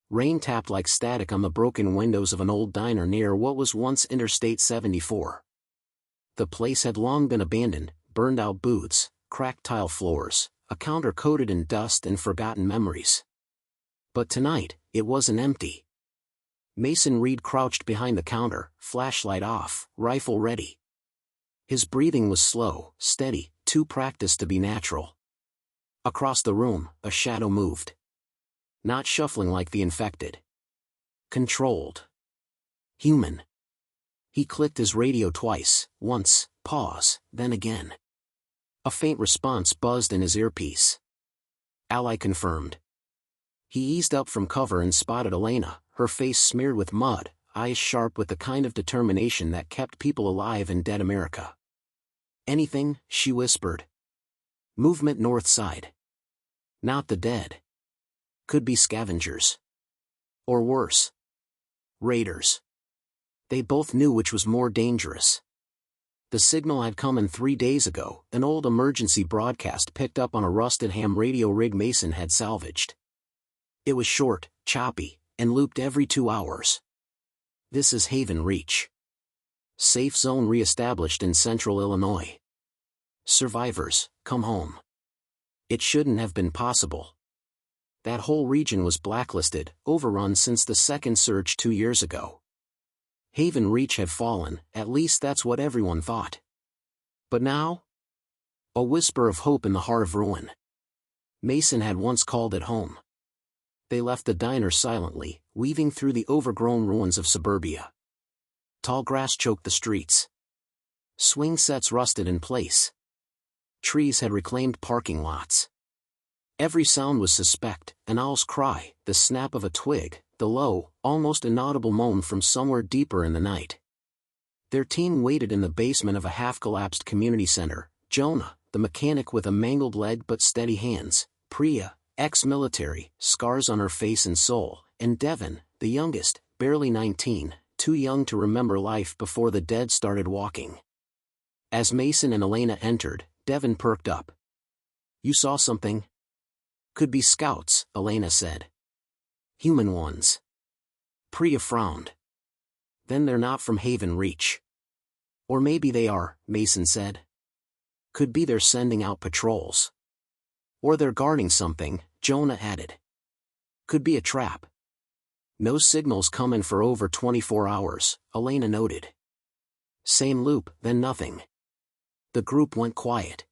Rain tapped like static on the broken windows of an old diner near what was once Interstate 74. The place had long been abandoned, burned-out booths, cracked tile floors, a counter coated in dust and forgotten memories. But tonight, it wasn't empty. Mason Reed crouched behind the counter, flashlight off, rifle ready. His breathing was slow, steady, too practiced to be natural. Across the room, a shadow moved. Not shuffling like the infected. Controlled. Human. He clicked his radio twice, once, pause, then again. A faint response buzzed in his earpiece. Ally confirmed. He eased up from cover and spotted Elena, her face smeared with mud, eyes sharp with the kind of determination that kept people alive in dead America. Anything, she whispered. Movement north side. Not the dead. Could be scavengers. Or worse. Raiders. They both knew which was more dangerous. The signal had come in 3 days ago, an old emergency broadcast picked up on a rusted ham radio rig Mason had salvaged. It was short, choppy, and looped every 2 hours. This is Haven Reach. Safe zone re-established in central Illinois. Survivors, come home. It shouldn't have been possible. That whole region was blacklisted, overrun since the second surge 2 years ago. Haven Reach had fallen, at least that's what everyone thought. But now? A whisper of hope in the heart of ruin. Mason had once called it home. They left the diner silently, weaving through the overgrown ruins of suburbia. Tall grass choked the streets. Swing sets rusted in place. Trees had reclaimed parking lots. Every sound was suspect, an owl's cry, the snap of a twig, the low, almost inaudible moan from somewhere deeper in the night. Their team waited in the basement of a half-collapsed community center. Jonah, the mechanic with a mangled leg but steady hands, Priya, ex-military, scars on her face and soul, and Devin, the youngest, barely 19, too young to remember life before the dead started walking. As Mason and Elena entered, Devin perked up. You saw something? Could be scouts, Elena said. Human ones. Priya frowned. Then they're not from Haven Reach. Or maybe they are, Mason said. Could be they're sending out patrols. Or they're guarding something, Jonah added. Could be a trap. No signals coming for over 24 hours, Elena noted. Same loop, then nothing. The group went quiet.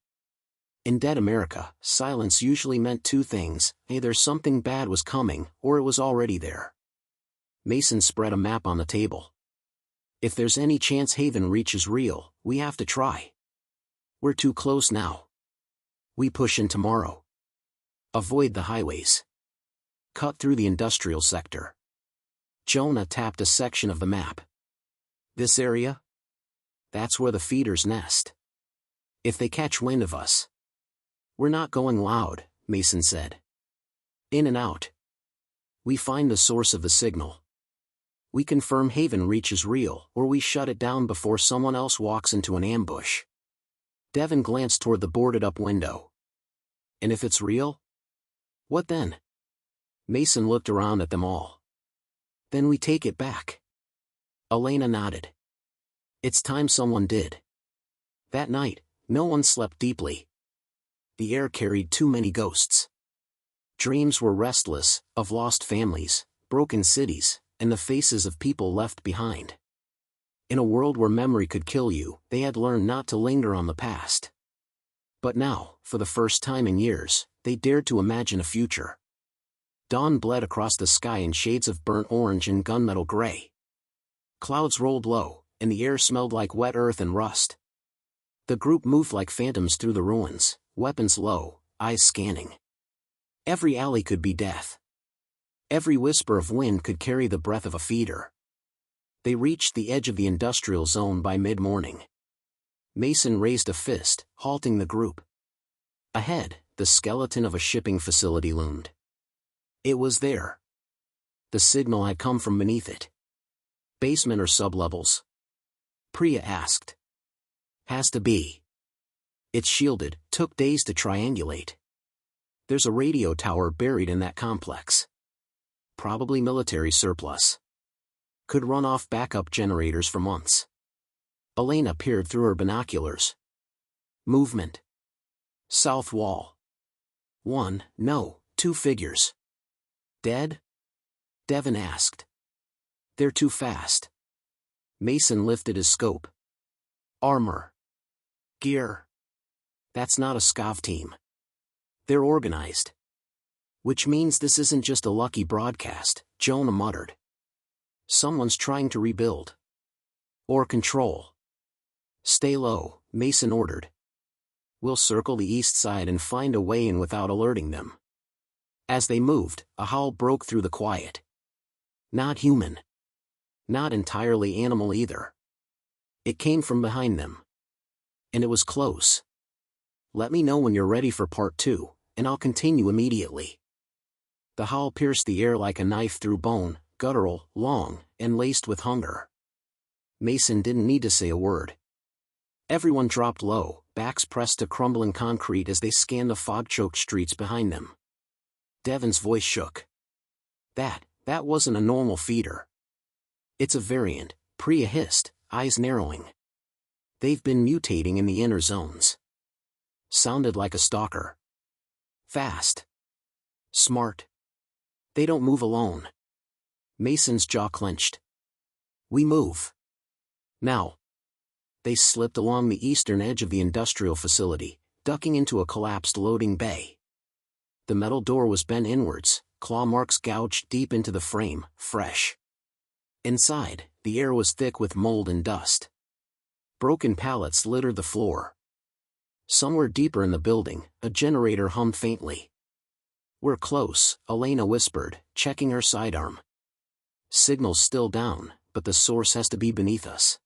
In dead America, silence usually meant two things: either something bad was coming, or it was already there. Mason spread a map on the table. If there's any chance Haven Reach is real, we have to try. We're too close now. We push in tomorrow. Avoid the highways. Cut through the industrial sector. Jonah tapped a section of the map. This area? That's where the feeders nest. If they catch wind of us. We're not going loud, Mason said. In and out. We find the source of the signal. We confirm Haven Reach is real, or we shut it down before someone else walks into an ambush. Devin glanced toward the boarded-up window. And if it's real? What then? Mason looked around at them all. Then we take it back. Elena nodded. It's time someone did. That night, no one slept deeply. The air carried too many ghosts. Dreams were restless, of lost families, broken cities, and the faces of people left behind. In a world where memory could kill you, they had learned not to linger on the past. But now, for the first time in years, they dared to imagine a future. Dawn bled across the sky in shades of burnt orange and gunmetal gray. Clouds rolled low, and the air smelled like wet earth and rust. The group moved like phantoms through the ruins, weapons low, eyes scanning. Every alley could be death. Every whisper of wind could carry the breath of a feeder. They reached the edge of the industrial zone by mid-morning. Mason raised a fist, halting the group. Ahead, the skeleton of a shipping facility loomed. It was there. The signal had come from beneath it. Basement or sublevels? Priya asked. Has to be. It's shielded, took days to triangulate. There's a radio tower buried in that complex. probably military surplus. Could run off backup generators for months. Elena peered through her binoculars. Movement. South wall. 1, no, 2 figures. Dead? Devin asked. They're too fast. Mason lifted his scope. Armor. Gear. That's not a SCAV team. They're organized. Which means this isn't just a lucky broadcast, Jonah muttered. Someone's trying to rebuild. Or control. Stay low, Mason ordered. We'll circle the east side and find a way in without alerting them. As they moved, a howl broke through the quiet. Not human. Not entirely animal either. It came from behind them. And it was close. Let me know when you're ready for part 2, and I'll continue immediately. The howl pierced the air like a knife through bone, guttural, long, and laced with hunger. Mason didn't need to say a word. Everyone dropped low, backs pressed to crumbling concrete as they scanned the fog-choked streets behind them. Devin's voice shook. That wasn't a normal feeder. It's a variant, Priya hissed, eyes narrowing. They've been mutating in the inner zones. Sounded like a stalker. Fast. Smart. They don't move alone. Mason's jaw clenched. We move. Now. They slipped along the eastern edge of the industrial facility, ducking into a collapsed loading bay. The metal door was bent inwards, claw marks gouged deep into the frame, fresh. Inside, the air was thick with mold and dust. Broken pallets littered the floor. Somewhere deeper in the building, a generator hummed faintly. We're close, Elena whispered, checking her sidearm. Signal's still down, but the source has to be beneath us.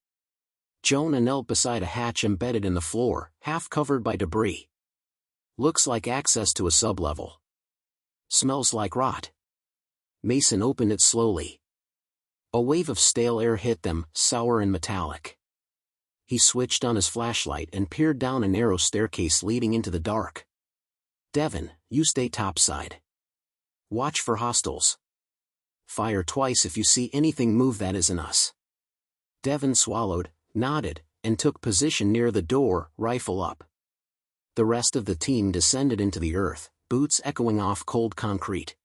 Jonah knelt beside a hatch embedded in the floor, half covered by debris. Looks like access to a sublevel. Smells like rot. Mason opened it slowly. A wave of stale air hit them, sour and metallic. He switched on his flashlight and peered down a narrow staircase leading into the dark. Devin, you stay topside. Watch for hostiles. Fire twice if you see anything move that isn't us. Devin swallowed, nodded, and took position near the door, rifle up. The rest of the team descended into the earth, boots echoing off cold concrete.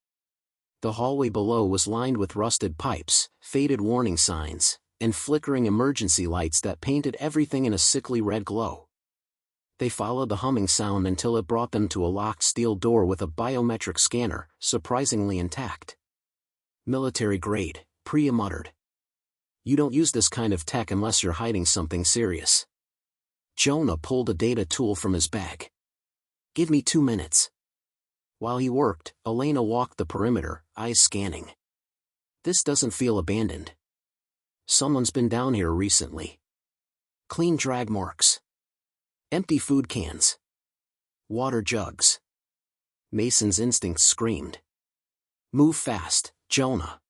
The hallway below was lined with rusted pipes, faded warning signs, and flickering emergency lights that painted everything in a sickly red glow. They followed the humming sound until it brought them to a locked steel door with a biometric scanner, surprisingly intact. Military grade, Priya muttered. You don't use this kind of tech unless you're hiding something serious. Jonah pulled a data tool from his bag. Give me 2 minutes. While he worked, Elena walked the perimeter, eyes scanning. This doesn't feel abandoned. Someone's been down here recently. Clean drag marks. Empty food cans. Water jugs. Mason's instincts screamed. Move fast, Jonah.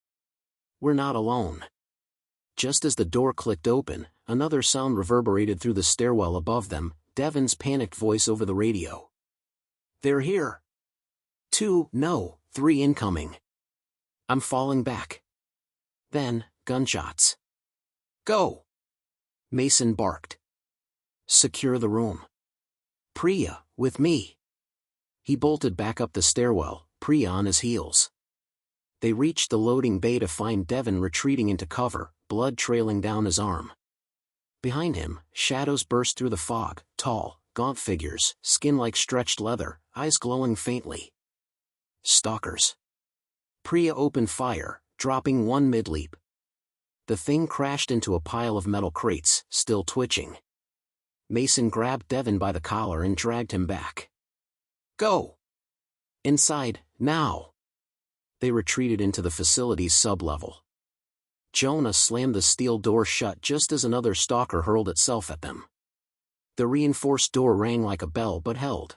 We're not alone. Just as the door clicked open, another sound reverberated through the stairwell above them, Devin's panicked voice over the radio. They're here. 2, no, 3 incoming. I'm falling back. Then, gunshots. Go! Mason barked. Secure the room. Priya, with me. He bolted back up the stairwell, Priya on his heels. They reached the loading bay to find Devin retreating into cover, blood trailing down his arm. Behind him, shadows burst through the fog, tall, gaunt figures, skin like stretched leather, eyes glowing faintly. Stalkers. Priya opened fire, dropping one mid-leap. The thing crashed into a pile of metal crates, still twitching. Mason grabbed Devin by the collar and dragged him back. Go! Inside, now! They retreated into the facility's sublevel. Jonah slammed the steel door shut just as another stalker hurled itself at them. The reinforced door rang like a bell but held.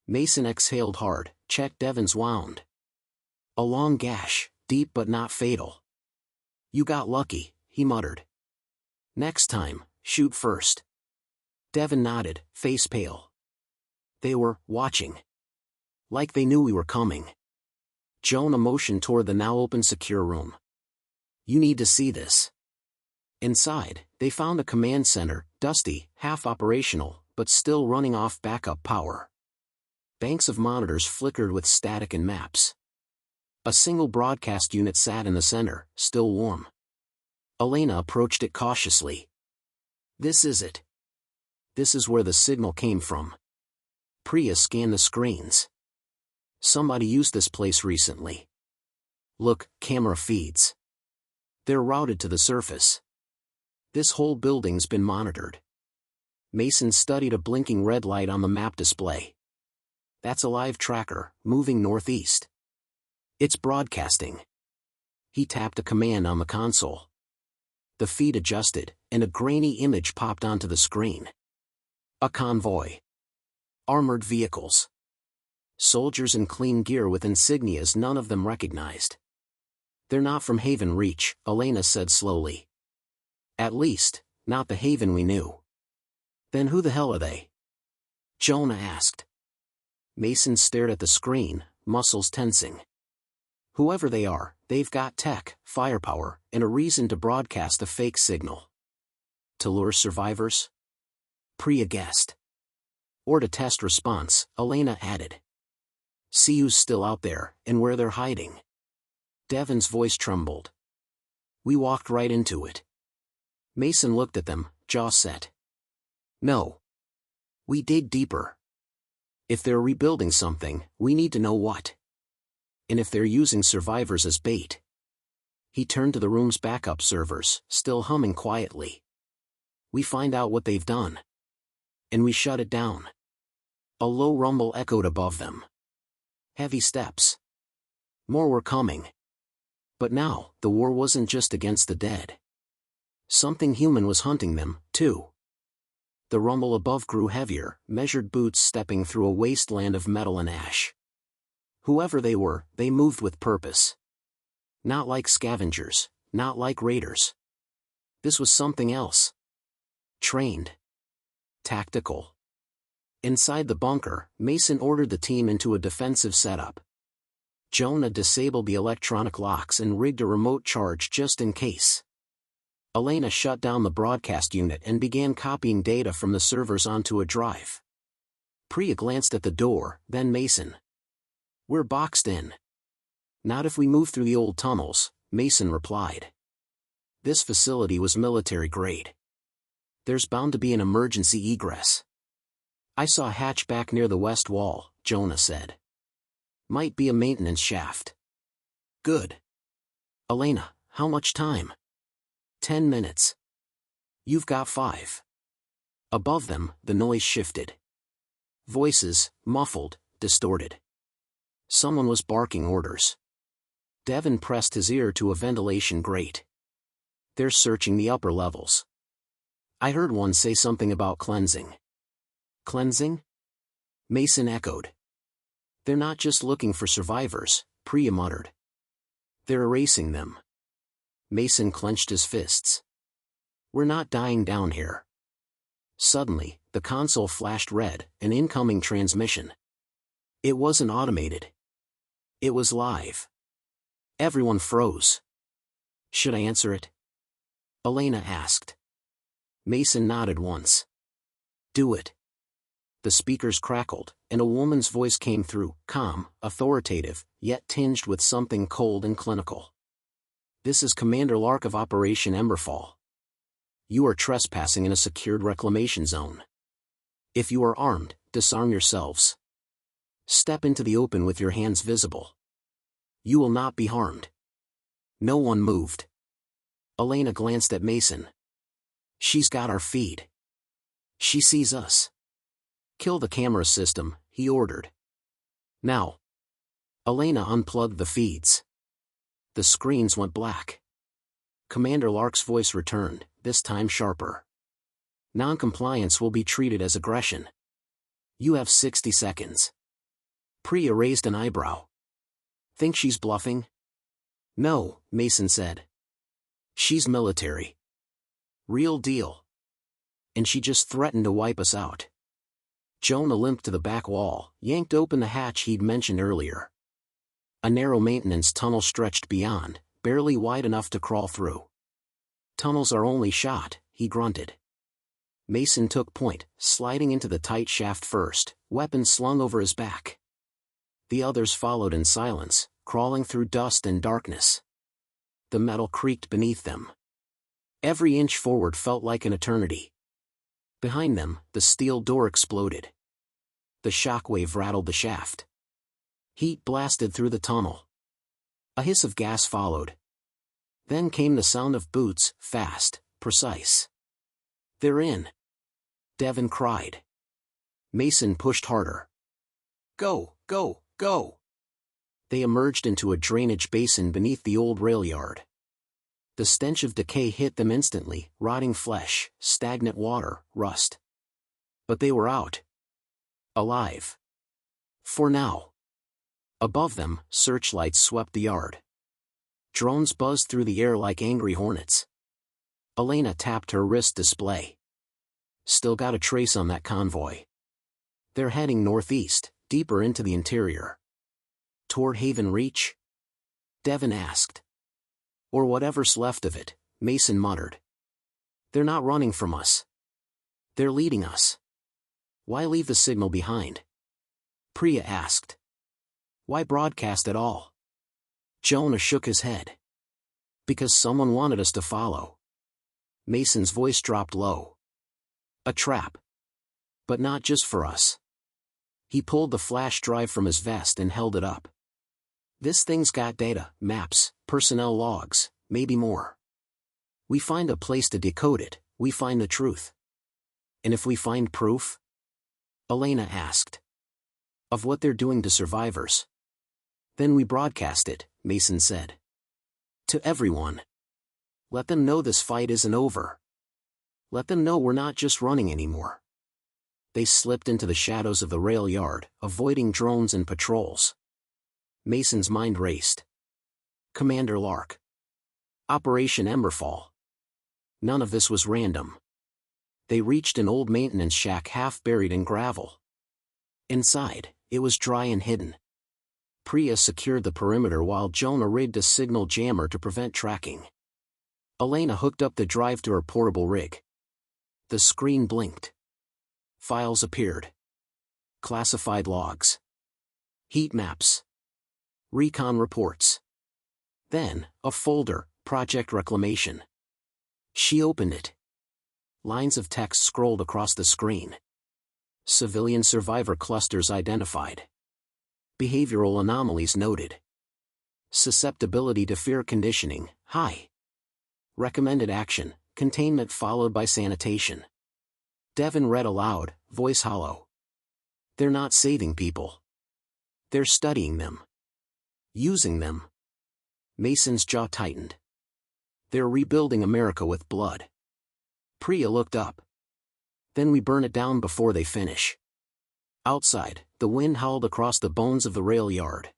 Mason exhaled hard, checked Devin's wound. A long gash, deep but not fatal. You got lucky, he muttered. Next time, shoot first. Devin nodded, face pale. They were watching. Like they knew we were coming. Jonah motioned toward the now open secure room. You need to see this. Inside, they found a command center, dusty, half operational, but still running off backup power. Banks of monitors flickered with static and maps. A single broadcast unit sat in the center, still warm. Elena approached it cautiously. This is it. This is where the signal came from. Priya scanned the screens. Somebody used this place recently. Look, camera feeds. They're routed to the surface. This whole building's been monitored. Mason studied a blinking red light on the map display. That's a live tracker, moving northeast. It's broadcasting. He tapped a command on the console. The feed adjusted, and a grainy image popped onto the screen. A convoy. Armored vehicles. Soldiers in clean gear with insignias none of them recognized. They're not from Haven Reach, Elena said slowly. At least, not the Haven we knew. Then who the hell are they? Jonah asked. Mason stared at the screen, muscles tensing. Whoever they are, they've got tech, firepower, and a reason to broadcast a fake signal. To lure survivors? Priya guessed. Or to test response, Elena added. See who's still out there, and where they're hiding. Devon's voice trembled. We walked right into it. Mason looked at them, jaw set. No. We dig deeper. If they're rebuilding something, we need to know what. And if they're using survivors as bait. He turned to the room's backup servers, still humming quietly. We find out what they've done. And we shut it down. A low rumble echoed above them. Heavy steps. More were coming. But now, the war wasn't just against the dead. Something human was hunting them, too. The rumble above grew heavier, measured boots stepping through a wasteland of metal and ash. Whoever they were, they moved with purpose. Not like scavengers, not like raiders. This was something else. Trained. Tactical. Inside the bunker, Mason ordered the team into a defensive setup. Jonah disabled the electronic locks and rigged a remote charge just in case. Elena shut down the broadcast unit and began copying data from the servers onto a drive. Priya glanced at the door, then Mason. We're boxed in. Not if we move through the old tunnels, Mason replied. This facility was military grade. There's bound to be an emergency egress. I saw a hatch back near the west wall, Jonah said. Might be a maintenance shaft. Good. Elena, how much time? 10 minutes. You've got 5. Above them, the noise shifted. Voices, muffled, distorted. Someone was barking orders. Devon pressed his ear to a ventilation grate. They're searching the upper levels. I heard one say something about cleansing. Cleansing? Mason echoed. They're not just looking for survivors, Priya muttered. They're erasing them. Mason clenched his fists. We're not dying down here. Suddenly, the console flashed red, an incoming transmission. It wasn't automated. It was live. Everyone froze. Should I answer it? Elena asked. Mason nodded once. Do it. The speakers crackled, and a woman's voice came through, calm, authoritative, yet tinged with something cold and clinical. This is Commander Lark of Operation Emberfall. You are trespassing in a secured reclamation zone. If you are armed, disarm yourselves. Step into the open with your hands visible. You will not be harmed. No one moved. Elena glanced at Mason. She's got our feed. She sees us. Kill the camera system, he ordered. Now. Elena unplugged the feeds. The screens went black. Commander Lark's voice returned, this time sharper. Non-compliance will be treated as aggression. You have 60 seconds. Priya raised an eyebrow. Think she's bluffing? No, Mason said. She's military. Real deal. And she just threatened to wipe us out. Jonah limped to the back wall, yanked open the hatch he'd mentioned earlier. A narrow maintenance tunnel stretched beyond, barely wide enough to crawl through. "Tunnels are only shot," he grunted. Mason took point, sliding into the tight shaft first, weapon slung over his back. The others followed in silence, crawling through dust and darkness. The metal creaked beneath them. Every inch forward felt like an eternity. Behind them, the steel door exploded. The shockwave rattled the shaft. Heat blasted through the tunnel. A hiss of gas followed. Then came the sound of boots, fast, precise. "They're in!" Devin cried. Mason pushed harder. "Go, go, go!" They emerged into a drainage basin beneath the old rail yard. The stench of decay hit them instantly, rotting flesh, stagnant water, rust. But they were out. Alive. For now. Above them, searchlights swept the yard. Drones buzzed through the air like angry hornets. Elena tapped her wrist display. "Still got a trace on that convoy. They're heading northeast, deeper into the interior." "Toward Haven Reach?" Devin asked. "Or whatever's left of it," Mason muttered. "They're not running from us. They're leading us." "Why leave the signal behind?" Priya asked. "Why broadcast at all?" Jonah shook his head. "Because someone wanted us to follow." Mason's voice dropped low. "A trap. But not just for us." He pulled the flash drive from his vest and held it up. "This thing's got data, maps, personnel logs, maybe more. We find a place to decode it, we find the truth." "And if we find proof?" Elena asked. "Of what they're doing to survivors?" "Then we broadcast it," Mason said. "To everyone. Let them know this fight isn't over. Let them know we're not just running anymore." They slipped into the shadows of the rail yard, avoiding drones and patrols. Mason's mind raced. Commander Lark. Operation Emberfall. None of this was random. They reached an old maintenance shack half buried in gravel. Inside, it was dry and hidden. Priya secured the perimeter while Jonah rigged a signal jammer to prevent tracking. Elena hooked up the drive to her portable rig. The screen blinked. Files appeared. Classified logs. Heat maps. Recon reports. Then, a folder, Project Reclamation. She opened it. Lines of text scrolled across the screen. Civilian survivor clusters identified. Behavioral anomalies noted. Susceptibility to fear conditioning, high. Recommended action, containment followed by sanitation. Devin read aloud, voice hollow. "They're not saving people. They're studying them. Using them." Mason's jaw tightened. "They're rebuilding America with blood." Priya looked up. "Then we burn it down before they finish." Outside, the wind howled across the bones of the rail yard.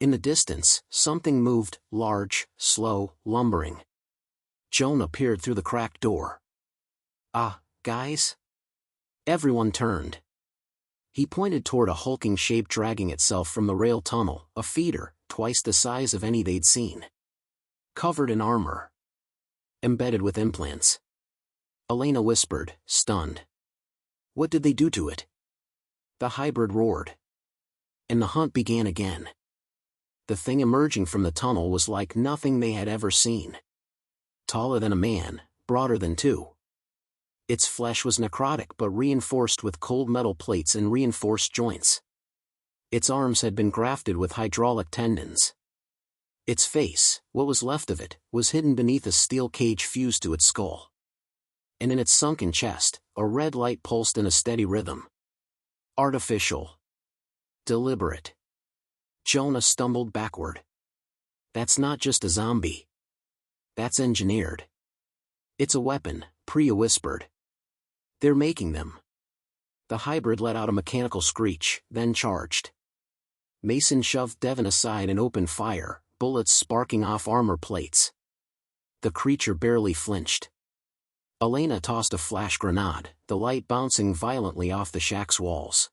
In the distance, something moved, large, slow, lumbering. Jonah peered through the cracked door. "Ah, guys?" Everyone turned. He pointed toward a hulking shape dragging itself from the rail tunnel, a feeder, twice the size of any they'd seen. Covered in armor. Embedded with implants. Elena whispered, stunned. "What did they do to it?" The hybrid roared. And the hunt began again. The thing emerging from the tunnel was like nothing they had ever seen. Taller than a man, broader than two. Its flesh was necrotic but reinforced with cold metal plates and reinforced joints. Its arms had been grafted with hydraulic tendons. Its face, what was left of it, was hidden beneath a steel cage fused to its skull. And in its sunken chest, a red light pulsed in a steady rhythm. Artificial. Deliberate. Jonah stumbled backward. "That's not just a zombie. That's engineered." "It's a weapon," Priya whispered. "They're making them." The hybrid let out a mechanical screech, then charged. Mason shoved Devin aside and opened fire, bullets sparking off armor plates. The creature barely flinched. Elena tossed a flash grenade, the light bouncing violently off the shack's walls.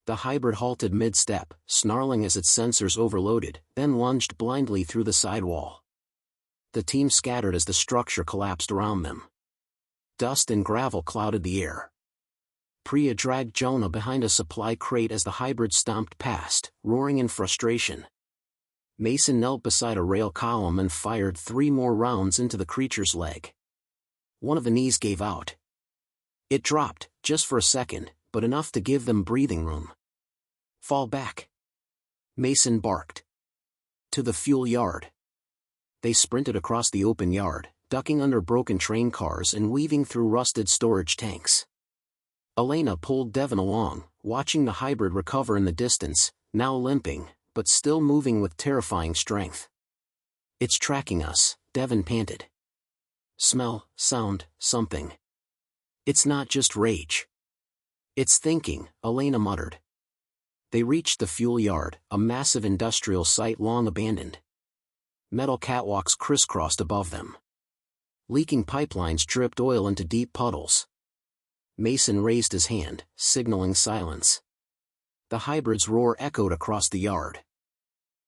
The hybrid halted mid-step, snarling as its sensors overloaded, then lunged blindly through the sidewall. The team scattered as the structure collapsed around them. Dust and gravel clouded the air. Priya dragged Jonah behind a supply crate as the hybrid stomped past, roaring in frustration. Mason knelt beside a rail column and fired 3 more rounds into the creature's leg. One of the knees gave out. It dropped, just for a second, but enough to give them breathing room. Fall back. Mason barked. To the fuel yard. They sprinted across the open yard, ducking under broken train cars and weaving through rusted storage tanks. Elena pulled Devin along, watching the hybrid recover in the distance, now limping, but still moving with terrifying strength. It's tracking us, Devin panted. Smell, sound, something. It's not just rage. It's thinking, Elena muttered. They reached the fuel yard, a massive industrial site long abandoned. Metal catwalks crisscrossed above them. Leaking pipelines dripped oil into deep puddles. Mason raised his hand, signaling silence. The hybrid's roar echoed across the yard.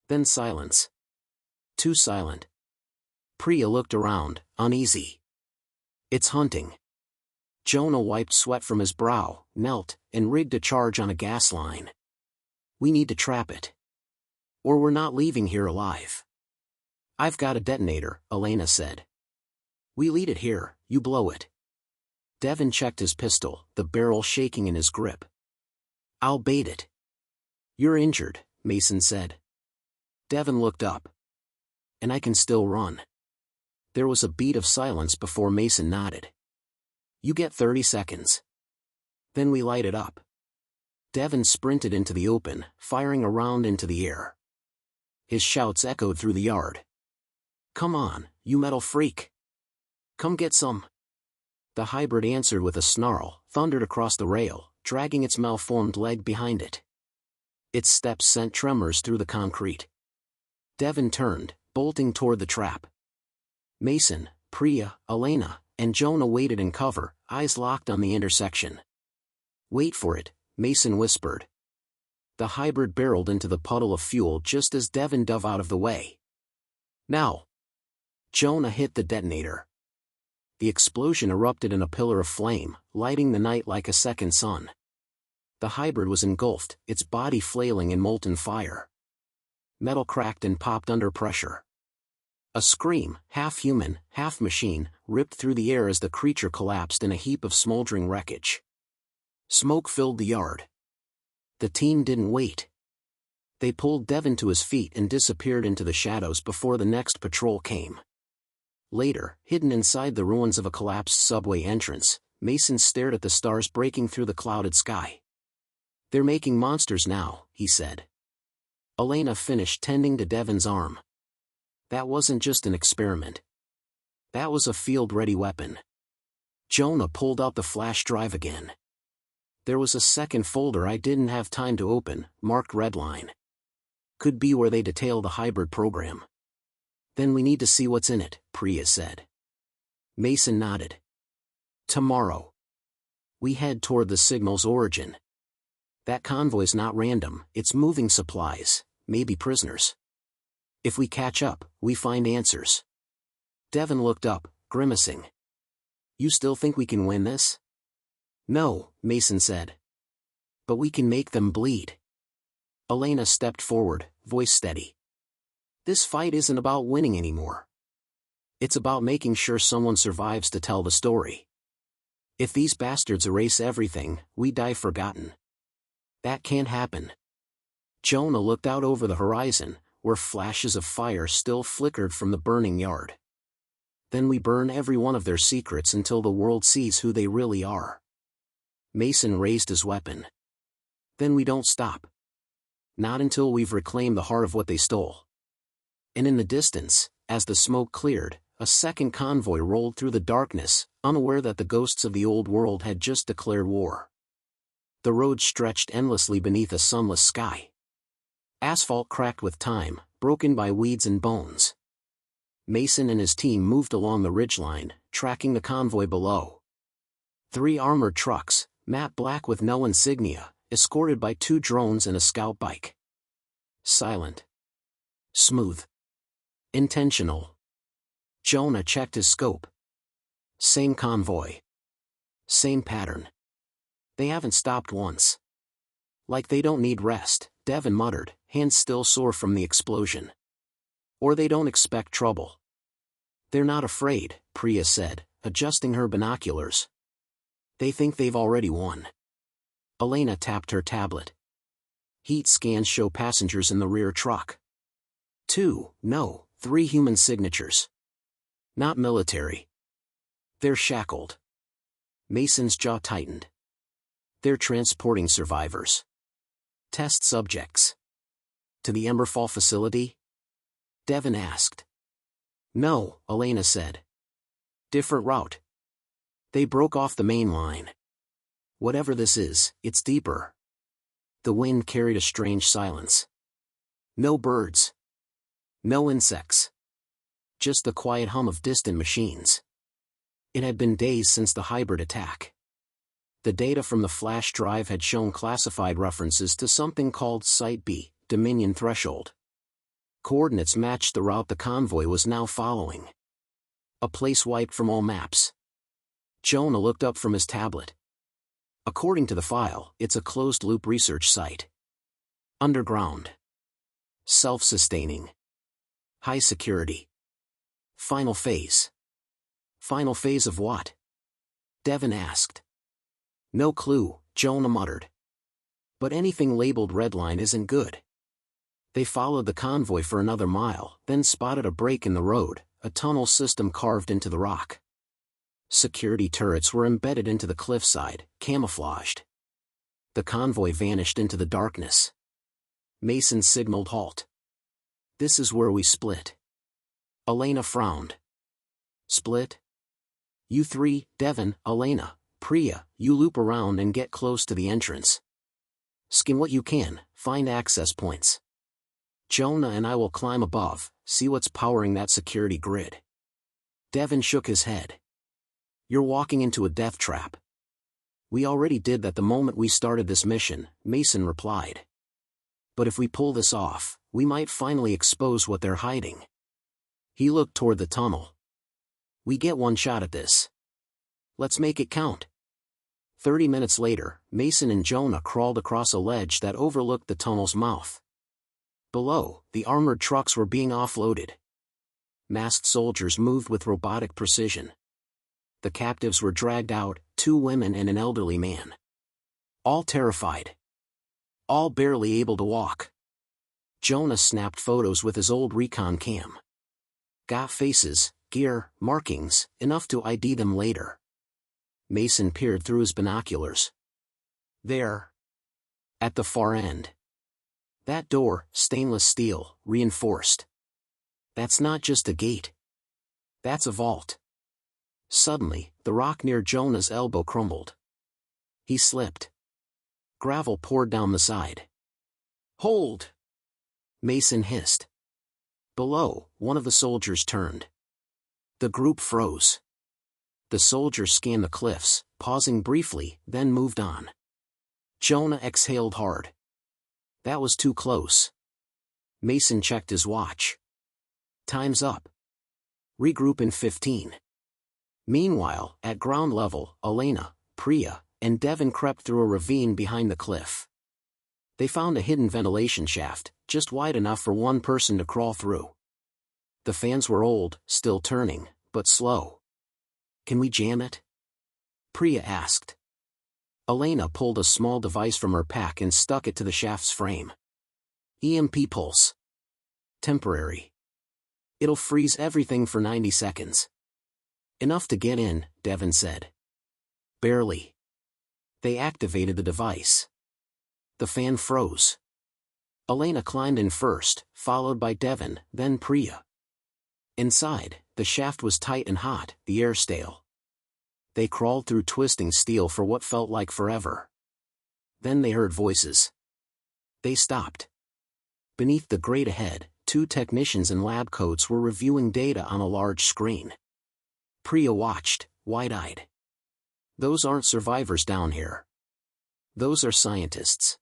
Then silence. Too silent. Priya looked around, uneasy. It's hunting. Jonah wiped sweat from his brow, knelt, and rigged a charge on a gas line. We need to trap it. Or we're not leaving here alive. I've got a detonator, Elena said. We lead it here, you blow it. Devin checked his pistol, the barrel shaking in his grip. I'll bait it. You're injured, Mason said. Devin looked up. And I can still run. There was a beat of silence before Mason nodded. You get 30 seconds. Then we light it up. Devin sprinted into the open, firing a round into the air. His shouts echoed through the yard. Come on, you metal freak. Come get some. The hybrid answered with a snarl, thundered across the rail, dragging its malformed leg behind it. Its steps sent tremors through the concrete. Devin turned, bolting toward the trap. Mason, Priya, Elena, and Jonah waited in cover, eyes locked on the intersection. Wait for it, Mason whispered. The hybrid barreled into the puddle of fuel just as Devin dove out of the way. Now! Jonah hit the detonator. The explosion erupted in a pillar of flame, lighting the night like a second sun. The hybrid was engulfed, its body flailing in molten fire. Metal cracked and popped under pressure. A scream, half human, half machine, ripped through the air as the creature collapsed in a heap of smoldering wreckage. Smoke filled the yard. The team didn't wait. They pulled Devin to his feet and disappeared into the shadows before the next patrol came. Later, hidden inside the ruins of a collapsed subway entrance, Mason stared at the stars breaking through the clouded sky. They're making monsters now, he said. Elena finished tending to Devin's arm. That wasn't just an experiment. That was a field-ready weapon. Jonah pulled out the flash drive again. There was a second folder I didn't have time to open, marked redline. Could be where they detail the hybrid program. Then we need to see what's in it, Priya said. Mason nodded. Tomorrow. We head toward the signal's origin. That convoy's not random, it's moving supplies, maybe prisoners. If we catch up, we find answers. Devin looked up, grimacing. You still think we can win this? No, Mason said. But we can make them bleed. Elena stepped forward, voice steady. This fight isn't about winning anymore. It's about making sure someone survives to tell the story. If these bastards erase everything, we die forgotten. That can't happen. Jonah looked out over the horizon, where flashes of fire still flickered from the burning yard. Then we burn every one of their secrets until the world sees who they really are. Mason raised his weapon. Then we don't stop. Not until we've reclaimed the heart of what they stole. And in the distance, as the smoke cleared, a second convoy rolled through the darkness, unaware that the ghosts of the old world had just declared war. The road stretched endlessly beneath a sunless sky. Asphalt cracked with time, broken by weeds and bones. Mason and his team moved along the ridgeline, tracking the convoy below. 3 armored trucks, matte black with no insignia, escorted by 2 drones and a scout bike. Silent. Smooth. Intentional. Jonah checked his scope. Same convoy. Same pattern. They haven't stopped once. Like they don't need rest, Devin muttered, hands still sore from the explosion. Or they don't expect trouble. They're not afraid, Priya said, adjusting her binoculars. They think they've already won. Elena tapped her tablet. Heat scans show passengers in the rear truck. 3 human signatures. Not military. They're shackled. Mason's jaw tightened. They're transporting survivors. Test subjects. To the Emberfall facility? Devin asked. No, Elena said. Different route. They broke off the main line. Whatever this is, it's deeper. The wind carried a strange silence. No birds. No insects. Just the quiet hum of distant machines. It had been days since the hybrid attack. The data from the flash drive had shown classified references to something called Site B, Dominion Threshold. Coordinates matched the route the convoy was now following. A place wiped from all maps. Jonah looked up from his tablet. According to the file, it's a closed-loop research site. Underground. Self-sustaining. High security. Final phase. Final phase of what? Devin asked. No clue, Jonah muttered. But anything labeled redline isn't good. They followed the convoy for another mile, then spotted a break in the road, a tunnel system carved into the rock. Security turrets were embedded into the cliffside, camouflaged. The convoy vanished into the darkness. Mason signaled halt. This is where we split. Elena frowned. Split? You 3, Devin, Elena, Priya, you loop around and get close to the entrance. Skin what you can, find access points. Jonah and I will climb above, see what's powering that security grid. Devin shook his head. You're walking into a death trap. We already did that the moment we started this mission, Mason replied. But if we pull this off, we might finally expose what they're hiding. He looked toward the tunnel. We get one shot at this. Let's make it count. 30 minutes later, Mason and Jonah crawled across a ledge that overlooked the tunnel's mouth. Below, the armored trucks were being offloaded. Masked soldiers moved with robotic precision. The captives were dragged out, 2 women and an elderly man. All terrified. All barely able to walk. Jonah snapped photos with his old recon cam. Got faces, gear, markings, enough to ID them later. Mason peered through his binoculars. There. At the far end. That door, stainless steel, reinforced. That's not just a gate. That's a vault. Suddenly, the rock near Jonah's elbow crumbled. He slipped. Gravel poured down the side. Hold! Mason hissed. Below, one of the soldiers turned. The group froze. The soldier scanned the cliffs, pausing briefly, then moved on. Jonah exhaled hard. That was too close. Mason checked his watch. Time's up. Regroup in 15. Meanwhile, at ground level, Elena, Priya, and Devin crept through a ravine behind the cliff. They found a hidden ventilation shaft, just wide enough for one person to crawl through. The fans were old, still turning, but slow. Can we jam it? Priya asked. Elena pulled a small device from her pack and stuck it to the shaft's frame. EMP pulse. Temporary. It'll freeze everything for 90 seconds. Enough to get in, Devin said. Barely. They activated the device. The fan froze. Elena climbed in first, followed by Devin, then Priya. Inside, the shaft was tight and hot, the air stale. They crawled through twisting steel for what felt like forever. Then they heard voices. They stopped. Beneath the grate ahead, 2 technicians in lab coats were reviewing data on a large screen. Priya watched, wide-eyed. Those aren't survivors down here. Those are scientists.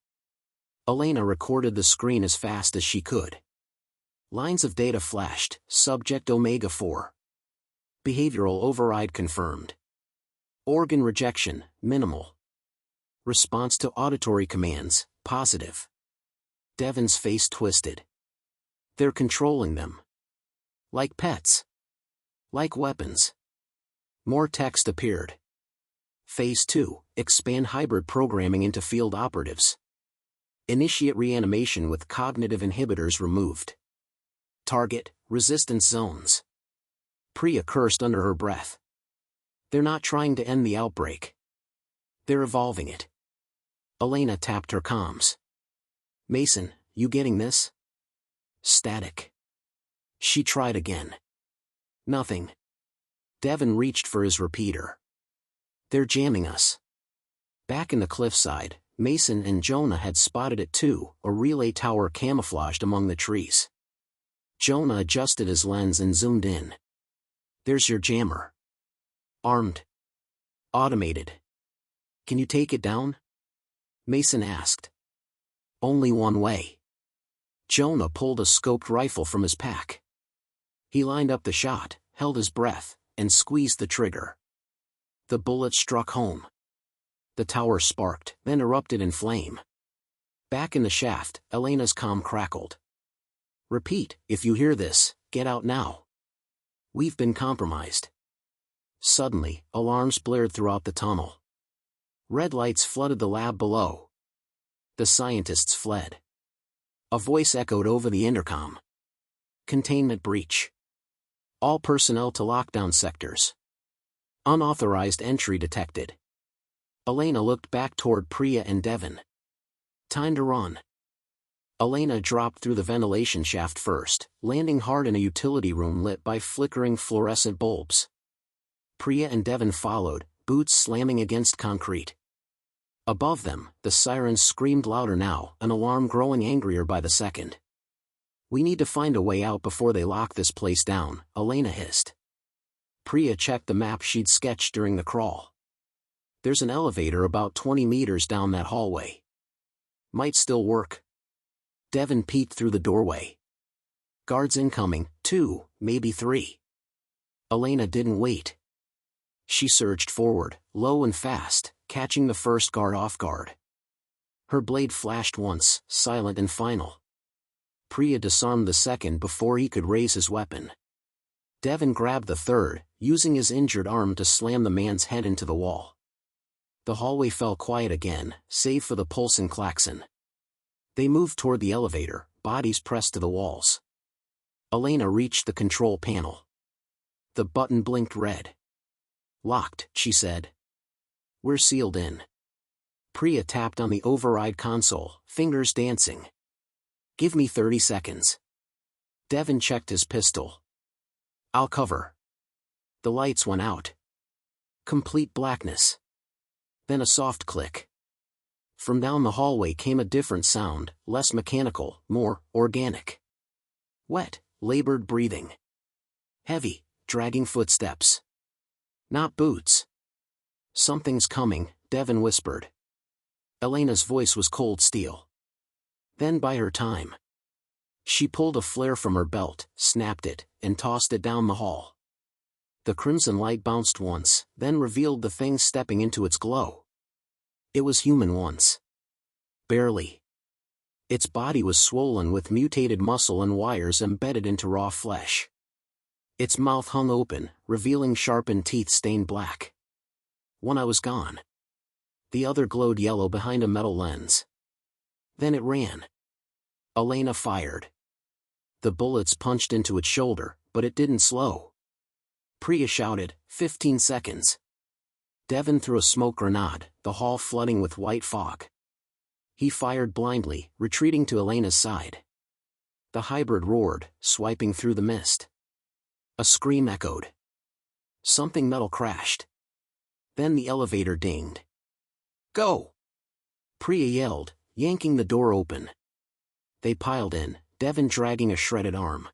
Elena recorded the screen as fast as she could. Lines of data flashed, subject Omega-4. Behavioral override confirmed. Organ rejection, minimal. Response to auditory commands, positive. Devin's face twisted. They're controlling them. Like pets. Like weapons. More text appeared. Phase 2, expand hybrid programming into field operatives. Initiate reanimation with cognitive inhibitors removed. Target, resistance zones. Priya cursed under her breath. They're not trying to end the outbreak. They're evolving it. Elena tapped her comms. Mason, you getting this? Static. She tried again. Nothing. Devin reached for his repeater. They're jamming us. Back in the cliffside, Mason and Jonah had spotted it too, a relay tower camouflaged among the trees. Jonah adjusted his lens and zoomed in. There's your jammer. Armed. Automated. Can you take it down? Mason asked. Only one way. Jonah pulled a scoped rifle from his pack. He lined up the shot, held his breath, and squeezed the trigger. The bullet struck home. The tower sparked, then erupted in flame. Back in the shaft, Elena's comm crackled. Repeat, if you hear this, get out now. We've been compromised. Suddenly, alarms blared throughout the tunnel. Red lights flooded the lab below. The scientists fled. A voice echoed over the intercom. Containment breach. All personnel to lockdown sectors. Unauthorized entry detected. Elena looked back toward Priya and Devin. Time to run. Elena dropped through the ventilation shaft first, landing hard in a utility room lit by flickering fluorescent bulbs. Priya and Devin followed, boots slamming against concrete. Above them, the sirens screamed louder now, an alarm growing angrier by the second. We need to find a way out before they lock this place down, Elena hissed. Priya checked the map she'd sketched during the crawl. There's an elevator about 20 meters down that hallway. Might still work. Devin peeked through the doorway. Guards incoming, 2, maybe 3. Elena didn't wait. She surged forward, low and fast, catching the first guard off guard. Her blade flashed once, silent and final. Priya disarmed the second before he could raise his weapon. Devin grabbed the third, using his injured arm to slam the man's head into the wall. The hallway fell quiet again, save for the pulsing klaxon. They moved toward the elevator, bodies pressed to the walls. Elena reached the control panel. The button blinked red. Locked, she said. We're sealed in. Priya tapped on the override console, fingers dancing. Give me 30 seconds. Devin checked his pistol. I'll cover. The lights went out. Complete blackness. Then a soft click. From down the hallway came a different sound, less mechanical, more organic. Wet, labored breathing. Heavy, dragging footsteps. Not boots. Something's coming, Devin whispered. Elena's voice was cold steel. Then by her time. She pulled a flare from her belt, snapped it, and tossed it down the hall. The crimson light bounced once, then revealed the thing stepping into its glow. It was human once. Barely. Its body was swollen with mutated muscle and wires embedded into raw flesh. Its mouth hung open, revealing sharpened teeth stained black. One eye was gone. The other glowed yellow behind a metal lens. Then it ran. Elena fired. The bullets punched into its shoulder, but it didn't slow. Priya shouted, 15 seconds. Devin threw a smoke grenade, the hall flooding with white fog. He fired blindly, retreating to Elena's side. The hybrid roared, swiping through the mist. A scream echoed. Something metal crashed. Then the elevator dinged. Go! Priya yelled, yanking the door open. They piled in, Devin dragging a shredded arm.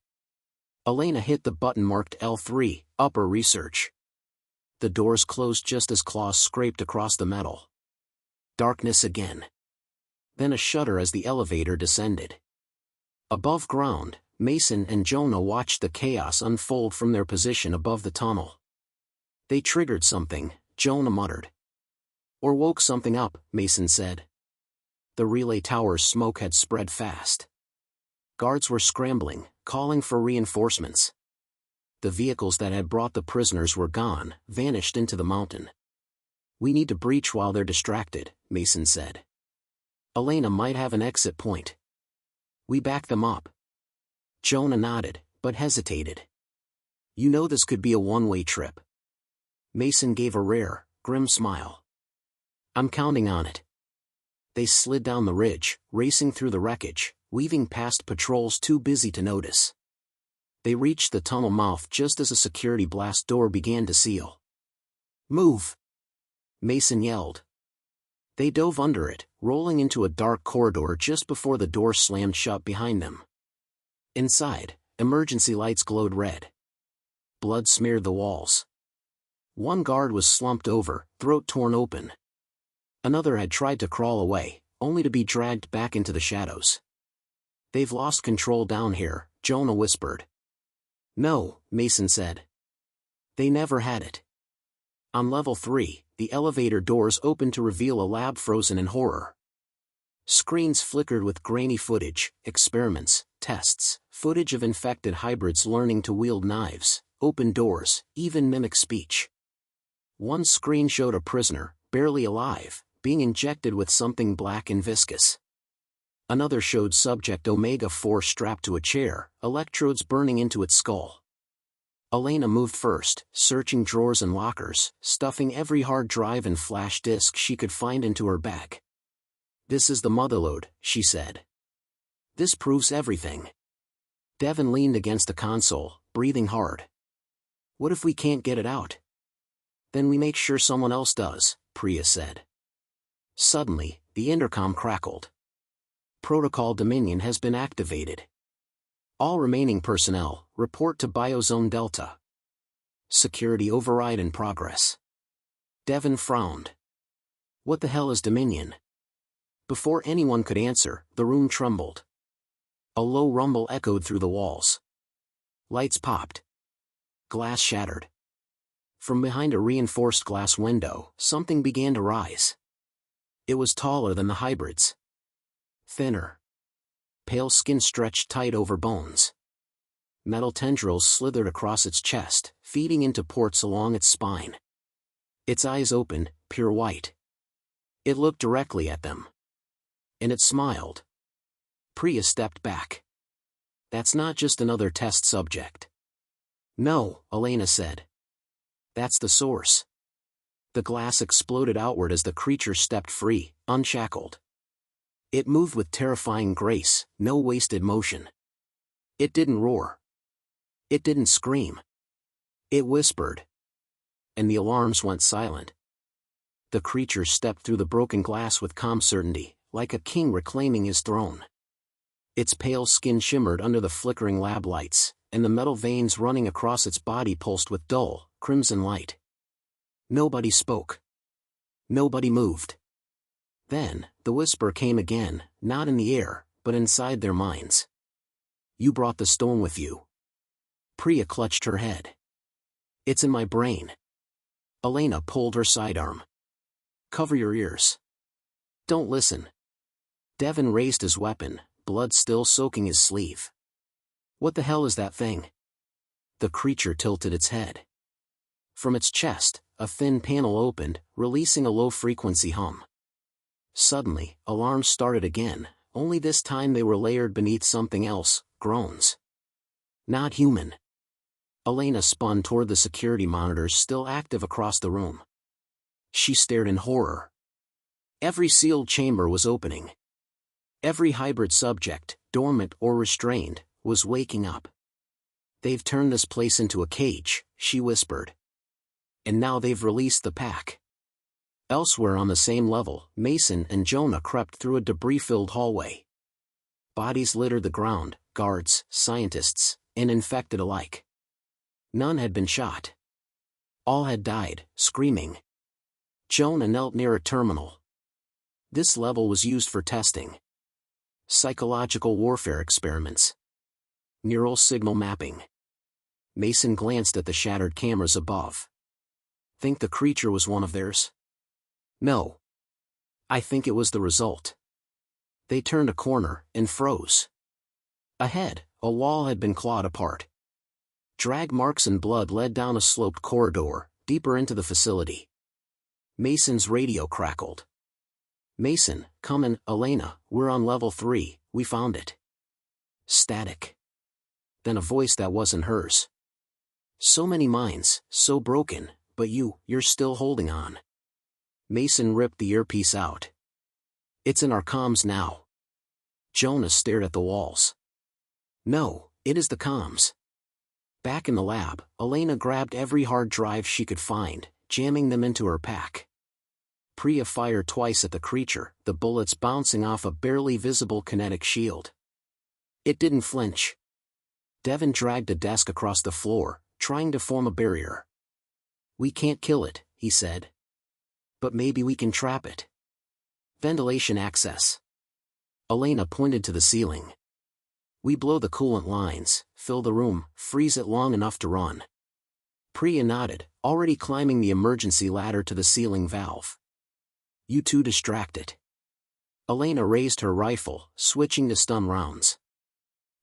Elena hit the button marked L3, Upper Research. The doors closed just as claws scraped across the metal. darkness again. Then a shudder as the elevator descended. Above ground, Mason and Jonah watched the chaos unfold from their position above the tunnel. They triggered something, Jonah muttered. Or woke something up, Mason said. The relay tower's smoke had spread fast. Guards were scrambling, calling for reinforcements. The vehicles that had brought the prisoners were gone, vanished into the mountain. We need to breach while they're distracted, Mason said. Elena might have an exit point. We back them up. Jonah nodded, but hesitated. You know this could be a one-way trip. Mason gave a rare, grim smile. I'm counting on it. They slid down the ridge, racing through the wreckage, weaving past patrols too busy to notice. They reached the tunnel mouth just as a security blast door began to seal. Move! Mason yelled. They dove under it, rolling into a dark corridor just before the door slammed shut behind them. Inside, emergency lights glowed red. Blood smeared the walls. One guard was slumped over, throat torn open. Another had tried to crawl away, only to be dragged back into the shadows. They've lost control down here, Jonah whispered. No, Mason said. They never had it. On level 3, the elevator doors opened to reveal a lab frozen in horror. Screens flickered with grainy footage, experiments, tests, footage of infected hybrids learning to wield knives, open doors, even mimic speech. One screen showed a prisoner, barely alive, being injected with something black and viscous. Another showed Subject Omega-4 strapped to a chair, electrodes burning into its skull. Elena moved first, searching drawers and lockers, stuffing every hard drive and flash disk she could find into her bag. This is the motherlode, she said. This proves everything. Devin leaned against the console, breathing hard. What if we can't get it out? Then we make sure someone else does, Priya said. Suddenly, the intercom crackled. Protocol Dominion has been activated. All remaining personnel, report to Biozone Delta. Security override in progress. Devin frowned. What the hell is Dominion? Before anyone could answer, the room trembled. A low rumble echoed through the walls. Lights popped. Glass shattered. From behind a reinforced glass window, something began to rise. It was taller than the hybrids. Thinner. Pale skin stretched tight over bones. Metal tendrils slithered across its chest, feeding into ports along its spine. Its eyes opened, pure white. It looked directly at them. And it smiled. Priya stepped back. That's not just another test subject. No, Elena said. That's the source. The glass exploded outward as the creature stepped free, unshackled. It moved with terrifying grace, no wasted motion. It didn't roar. It didn't scream. It whispered. And the alarms went silent. The creature stepped through the broken glass with calm certainty, like a king reclaiming his throne. Its pale skin shimmered under the flickering lab lights, and the metal veins running across its body pulsed with dull, crimson light. Nobody spoke. Nobody moved. Then, the whisper came again, not in the air, but inside their minds. You brought the stone with you. Priya clutched her head. It's in my brain. Elena pulled her sidearm. Cover your ears. Don't listen. Devin raised his weapon, blood still soaking his sleeve. What the hell is that thing? The creature tilted its head. From its chest, a thin panel opened, releasing a low-frequency hum. Suddenly, alarms started again, only this time they were layered beneath something else, groans. Not human. Elena spun toward the security monitors still active across the room. She stared in horror. Every sealed chamber was opening. Every hybrid subject, dormant or restrained, was waking up. They've turned this place into a cage, she whispered. And now they've released the pack. Elsewhere on the same level, Mason and Jonah crept through a debris-filled hallway. Bodies littered the ground, guards, scientists, and infected alike. None had been shot. All had died, screaming. Jonah knelt near a terminal. This level was used for testing. Psychological warfare experiments. Neural signal mapping. Mason glanced at the shattered cameras above. Think the creature was one of theirs? No. I think it was the result. They turned a corner and froze. Ahead, a wall had been clawed apart. Drag marks and blood led down a sloped corridor, deeper into the facility. Mason's radio crackled. Mason, come in, Elena, we're on level 3, we found it. Static. Then a voice that wasn't hers. So many minds, so broken, but you're still holding on. Mason ripped the earpiece out. It's in our comms now. Jonah stared at the walls. No, it is the comms. Back in the lab, Elena grabbed every hard drive she could find, jamming them into her pack. Priya fired twice at the creature, the bullets bouncing off a barely visible kinetic shield. It didn't flinch. Devin dragged a desk across the floor, trying to form a barrier. We can't kill it, he said. But maybe we can trap it. Ventilation access. Elena pointed to the ceiling. We blow the coolant lines, fill the room, freeze it long enough to run. Priya nodded, already climbing the emergency ladder to the ceiling valve. You two distract it. Elena raised her rifle, switching to stun rounds.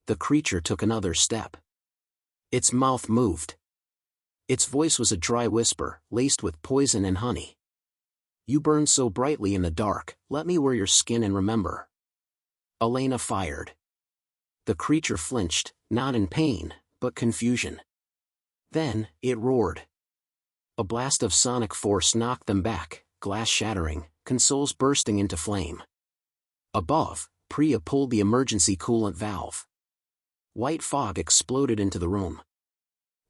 The creature took another step. Its mouth moved. Its voice was a dry whisper, laced with poison and honey. You burn so brightly in the dark, let me wear your skin and remember. Elena fired. The creature flinched, not in pain, but confusion. Then, it roared. A blast of sonic force knocked them back, glass shattering, consoles bursting into flame. Above, Priya pulled the emergency coolant valve. White fog exploded into the room.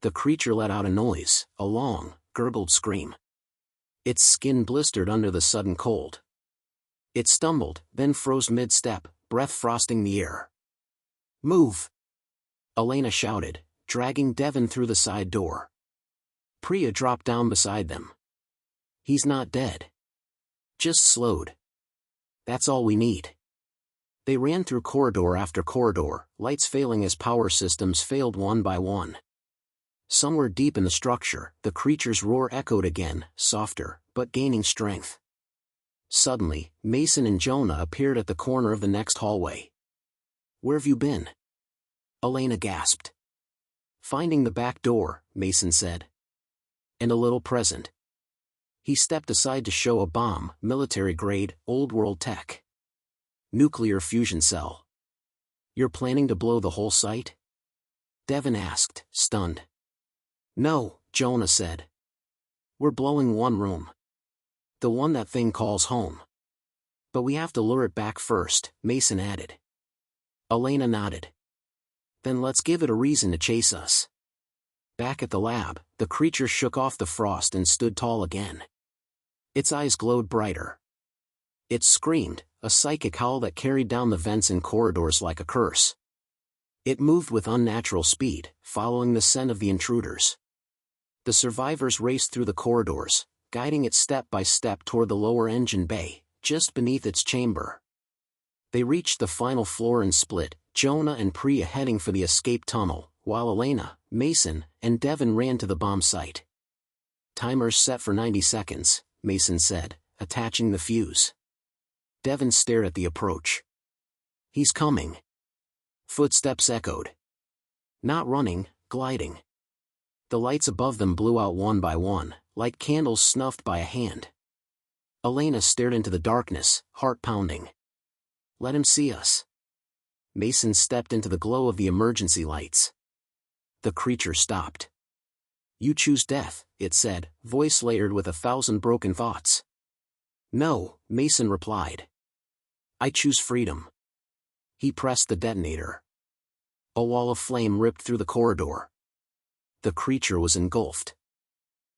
The creature let out a noise, a long, gurgled scream. Its skin blistered under the sudden cold. It stumbled, then froze mid-step, breath frosting the air. Move! Elena shouted, dragging Devin through the side door. Priya dropped down beside them. He's not dead. Just slowed. That's all we need. They ran through corridor after corridor, lights failing as power systems failed one by one. Somewhere deep in the structure, the creature's roar echoed again, softer, but gaining strength. Suddenly, Mason and Jonah appeared at the corner of the next hallway. Where have you been? Elena gasped. Finding the back door, Mason said. And a little present. He stepped aside to show a bomb, military-grade, old-world tech. Nuclear fusion cell. You're planning to blow the whole site? Devin asked, stunned. No, Jonah said. We're blowing one room. The one that thing calls home. But we have to lure it back first, Mason added. Elena nodded. Then let's give it a reason to chase us. Back at the lab, the creature shook off the frost and stood tall again. Its eyes glowed brighter. It screamed, a psychic howl that carried down the vents and corridors like a curse. It moved with unnatural speed, following the scent of the intruders. The survivors raced through the corridors, guiding it step by step toward the lower engine bay, just beneath its chamber. They reached the final floor and split, Jonah and Priya heading for the escape tunnel, while Elena, Mason, and Devin ran to the bomb site. Timers set for 90 seconds, Mason said, attaching the fuse. Devin stared at the approach. He's coming. Footsteps echoed. Not running, gliding. The lights above them blew out one by one, like candles snuffed by a hand. Elena stared into the darkness, heart pounding. Let him see us. Mason stepped into the glow of the emergency lights. The creature stopped. You choose death, it said, voice layered with 1,000 broken thoughts. No, Mason replied. I choose freedom. He pressed the detonator. A wall of flame ripped through the corridor. The creature was engulfed.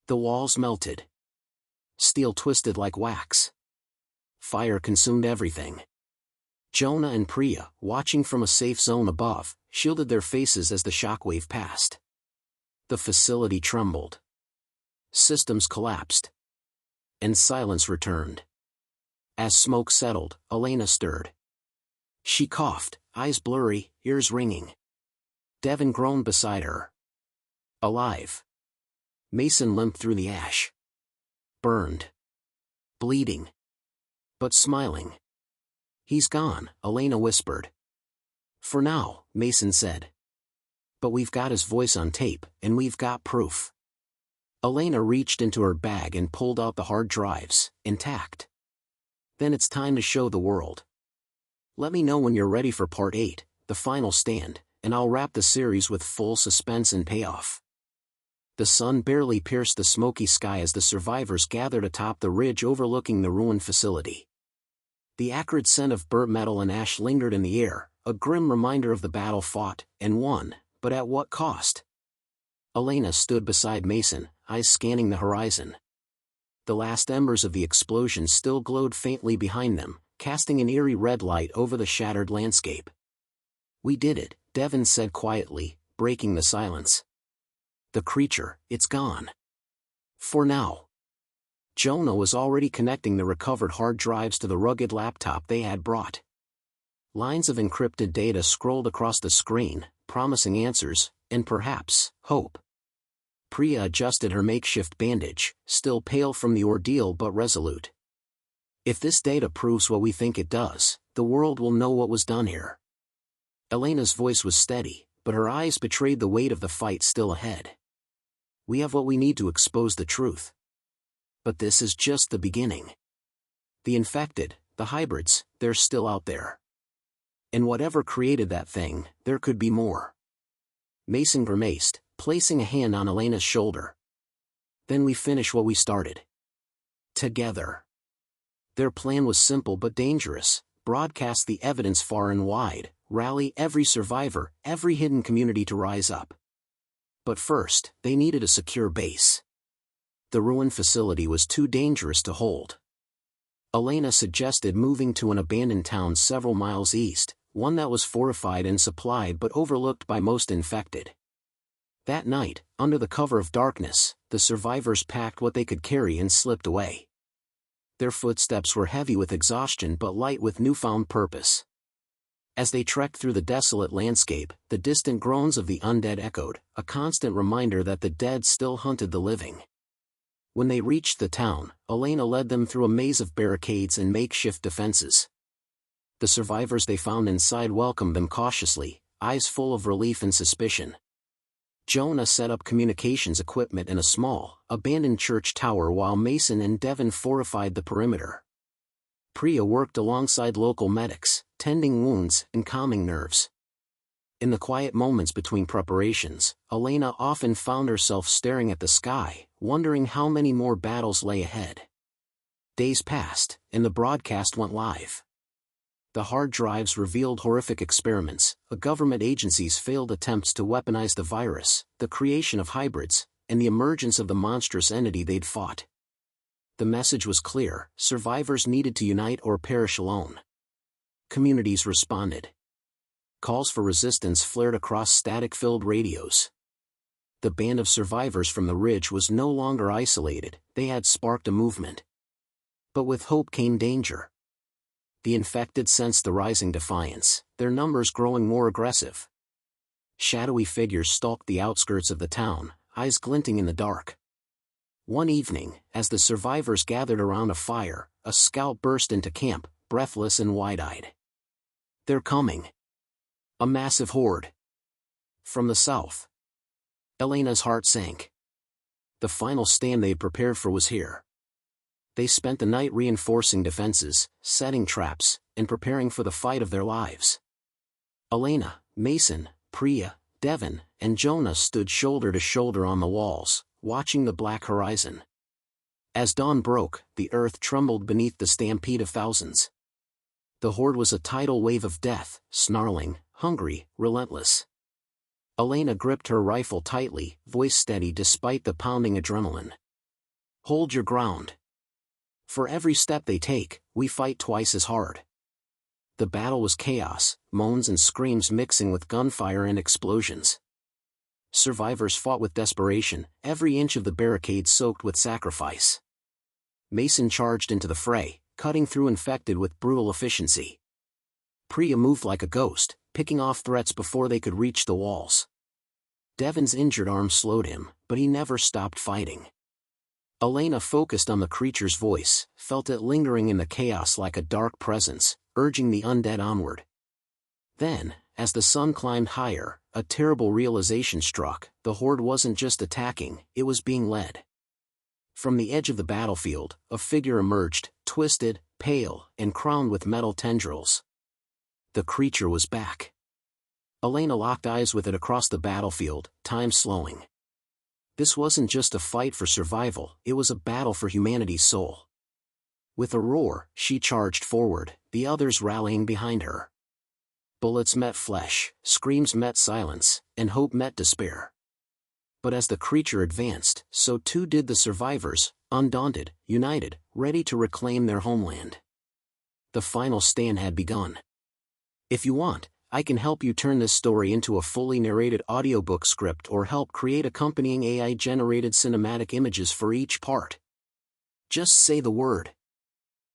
The walls melted. Steel twisted like wax. Fire consumed everything. Jonah and Priya, watching from a safe zone above, shielded their faces as the shockwave passed. The facility trembled. Systems collapsed. And silence returned. As smoke settled, Elena stirred. She coughed, eyes blurry, ears ringing. Devin groaned beside her. Alive. Mason limped through the ash. Burned. Bleeding. But smiling. He's gone, Elena whispered. For now, Mason said. But we've got his voice on tape, and we've got proof. Elena reached into her bag and pulled out the hard drives, intact. Then it's time to show the world. Let me know when you're ready for Part 8, the final stand, and I'll wrap the series with full suspense and payoff. The sun barely pierced the smoky sky as the survivors gathered atop the ridge overlooking the ruined facility. The acrid scent of burnt metal and ash lingered in the air, a grim reminder of the battle fought and won, but at what cost? Elena stood beside Mason, eyes scanning the horizon. The last embers of the explosion still glowed faintly behind them, casting an eerie red light over the shattered landscape. We did it, Devin said quietly, breaking the silence. The creature, it's gone. For now. Jonah was already connecting the recovered hard drives to the rugged laptop they had brought. Lines of encrypted data scrolled across the screen, promising answers, and perhaps, hope. Priya adjusted her makeshift bandage, still pale from the ordeal but resolute. If this data proves what we think it does, the world will know what was done here. Elena's voice was steady, but her eyes betrayed the weight of the fight still ahead. We have what we need to expose the truth. But this is just the beginning. The infected, the hybrids, they're still out there. And whatever created that thing, there could be more. Mason grimaced, placing a hand on Elena's shoulder. Then we finish what we started. Together. Their plan was simple but dangerous: broadcast the evidence far and wide, rally every survivor, every hidden community to rise up. But first, they needed a secure base. The ruined facility was too dangerous to hold. Elena suggested moving to an abandoned town several miles east, one that was fortified and supplied but overlooked by most infected. That night, under the cover of darkness, the survivors packed what they could carry and slipped away. Their footsteps were heavy with exhaustion but light with newfound purpose. As they trekked through the desolate landscape, the distant groans of the undead echoed, a constant reminder that the dead still hunted the living. When they reached the town, Elena led them through a maze of barricades and makeshift defenses. The survivors they found inside welcomed them cautiously, eyes full of relief and suspicion. Jonah set up communications equipment in a small, abandoned church tower while Mason and Devin fortified the perimeter. Priya worked alongside local medics, tending wounds and calming nerves. In the quiet moments between preparations, Elena often found herself staring at the sky, wondering how many more battles lay ahead. Days passed, and the broadcast went live. The hard drives revealed horrific experiments, a government agency's failed attempts to weaponize the virus, the creation of hybrids, and the emergence of the monstrous entity they'd fought. The message was clear: survivors needed to unite or perish alone. Communities responded. Calls for resistance flared across static-filled radios. The band of survivors from the ridge was no longer isolated, they had sparked a movement. But with hope came danger. The infected sensed the rising defiance, their numbers growing more aggressive. Shadowy figures stalked the outskirts of the town, eyes glinting in the dark. One evening, as the survivors gathered around a fire, a scout burst into camp, breathless and wide-eyed. They're coming. A massive horde. From the south. Elena's heart sank. The final stand they'd prepared for was here. They spent the night reinforcing defenses, setting traps, and preparing for the fight of their lives. Elena, Mason, Priya, Devin, and Jonah stood shoulder to shoulder on the walls, watching the black horizon. As dawn broke, the earth trembled beneath the stampede of thousands. The horde was a tidal wave of death, snarling, hungry, relentless. Elena gripped her rifle tightly, voice steady despite the pounding adrenaline. Hold your ground. For every step they take, we fight twice as hard. The battle was chaos, moans and screams mixing with gunfire and explosions. Survivors fought with desperation, every inch of the barricade soaked with sacrifice. Mason charged into the fray, cutting through infected with brutal efficiency. Priya moved like a ghost, picking off threats before they could reach the walls. Devon's injured arm slowed him, but he never stopped fighting. Elena focused on the creature's voice, felt it lingering in the chaos like a dark presence, urging the undead onward. Then, as the sun climbed higher, a terrible realization struck: the horde wasn't just attacking, it was being led. From the edge of the battlefield, a figure emerged, twisted, pale, and crowned with metal tendrils. The creature was back. Elena locked eyes with it across the battlefield, time slowing. This wasn't just a fight for survival, it was a battle for humanity's soul. With a roar, she charged forward, the others rallying behind her. Bullets met flesh, screams met silence, and hope met despair. But as the creature advanced, so too did the survivors, undaunted, united, ready to reclaim their homeland. The final stand had begun. If you want, I can help you turn this story into a fully narrated audiobook script or help create accompanying AI-generated cinematic images for each part. Just say the word.